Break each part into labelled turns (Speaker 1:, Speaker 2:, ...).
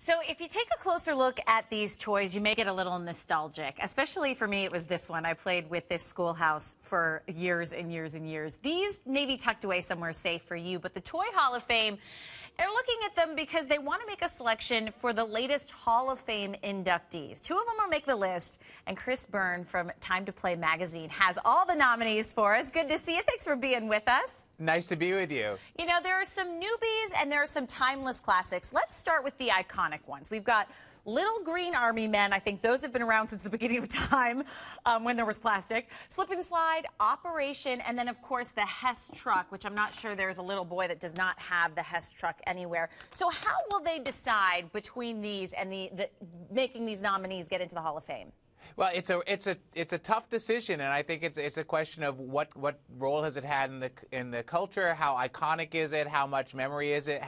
Speaker 1: So if you take a closer look at these toys, you may get a little nostalgic. Especially for me, it was this one. I played with this schoolhouse for years and years and years. These may be tucked away somewhere safe for you, but the Toy Hall of Fame, they're looking at them because they want to make a selection for the latest Hall of Fame inductees. Two of them will make the list, and Chris Byrne from Time to Play magazine has all the nominees for us. Good to see you. Thanks for being with us.
Speaker 2: Nice to be with you.
Speaker 1: You know, there are some newbies and there are some timeless classics. Let's start with the iconic ones. We've got Little Green Army Men. I think those have been around since the beginning of time when there was plastic. Slip and Slide, Operation, and then, of course, the Hess truck, which I'm not sure there's a little boy that does not have the Hess truck anywhere. So how will they decide between these and making these nominees get into the Hall of Fame?
Speaker 2: Well, it's a tough decision, and I think it's a question of what role has it had in the culture, how iconic is it, how much memory is it,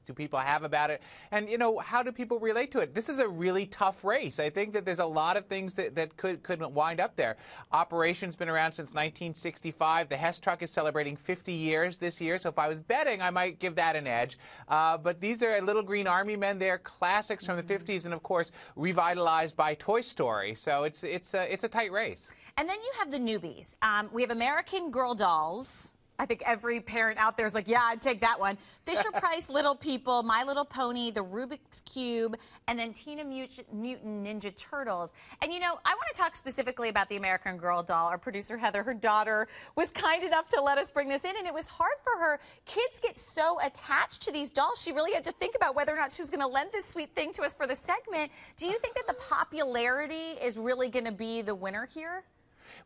Speaker 2: do people have about it, and you know, how do people relate to it? This is a really tough race. I think that there's a lot of things that could wind up there. Operation's been around since 1965. The Hess truck is celebrating 50 years this year, so if I was betting, I might give that an edge. But these are Little Green Army Men. They're classics from the 50s, and of course revitalized by Toy Story. So it's a tight race. And then you have the newbies.
Speaker 1: We have American Girl dolls. I think every parent out there is like, yeah, I'd take that one. Fisher-Price Little People, My Little Pony, the Rubik's Cube, and then Teenage Mutant Ninja Turtles. And, you know, I want to talk specifically about the American Girl doll. Our producer, Heather, her daughter, was kind enough to let us bring this in, and it was hard for her. Kids get so attached to these dolls, she really had to think about whether or not she was going to lend this sweet thing to us for the segment. Do you think that the popularity is really going to be the winner here?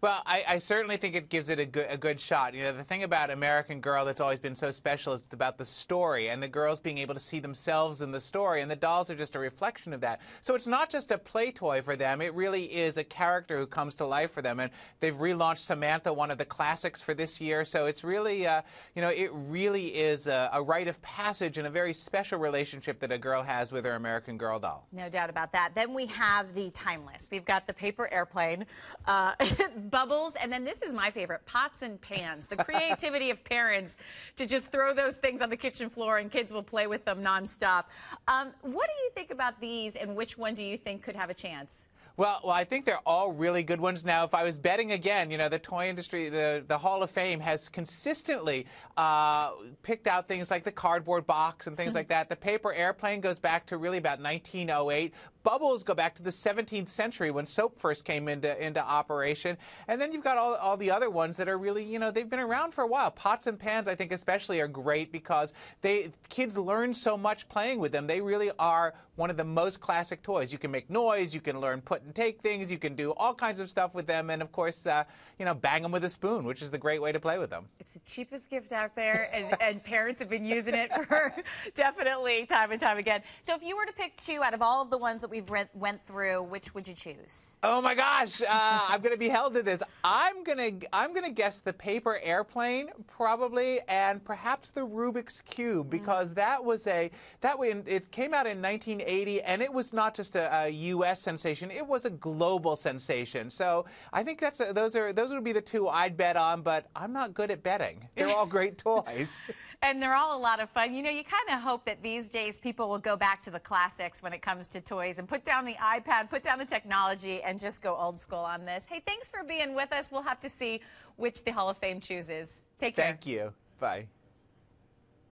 Speaker 2: Well, I certainly think it gives it a good shot. You know, the thing about American Girl that's always been so special is it's about the story and the girls being able to see themselves in the story, and the dolls are just a reflection of that. So it's not just a play toy for them. It really is a character who comes to life for them. And they've relaunched Samantha, one of the classics for this year. So it's really, you know, it really is a rite of passage and a very special relationship that a girl has with her American Girl doll.
Speaker 1: No doubt about that. Then we have the timeless. We've got the paper airplane. Bubbles, and then this is my favorite, pots and pans. The creativity of parents to just throw those things on the kitchen floor and kids will play with them nonstop. What do you think about these, and which one do you think could have a chance?
Speaker 2: Well, I think they're all really good ones. Now, if I was betting again, you know, the toy industry, the Hall of Fame has consistently picked out things like the cardboard box and things like that. The paper airplane goes back to really about 1908. Bubbles go back to the 17th century when soap first came into operation. And then you've got all the other ones that are really, you know, they've been around for a while. Pots and pans, I think especially, are great because kids learn so much playing with them. They really are one of the most classic toys. You can make noise, you can learn put and take things, you can do all kinds of stuff with them, and of course, you know, bang them with a spoon, which is the great way to play with them.
Speaker 1: It's the cheapest gift out there, and parents have been using it for definitely time and time again. So if you were to pick two out of all of the ones that we've went through, which would you choose?
Speaker 2: Oh my gosh, I'm going to be held to this. I'm gonna guess the paper airplane probably, and perhaps the Rubik's Cube, because it came out in 1980, and it was not just a U.S. sensation; it was a global sensation. So I think those would be the two I'd bet on, but I'm not good at betting. They're all great toys.
Speaker 1: And they're all a lot of fun. You know, you kind of hope that these days people will go back to the classics when it comes to toys and put down the iPad, put down the technology, and just go old school on this. Hey, thanks for being with us. We'll have to see which the Hall of Fame chooses. Take care.
Speaker 2: Thank you. Bye.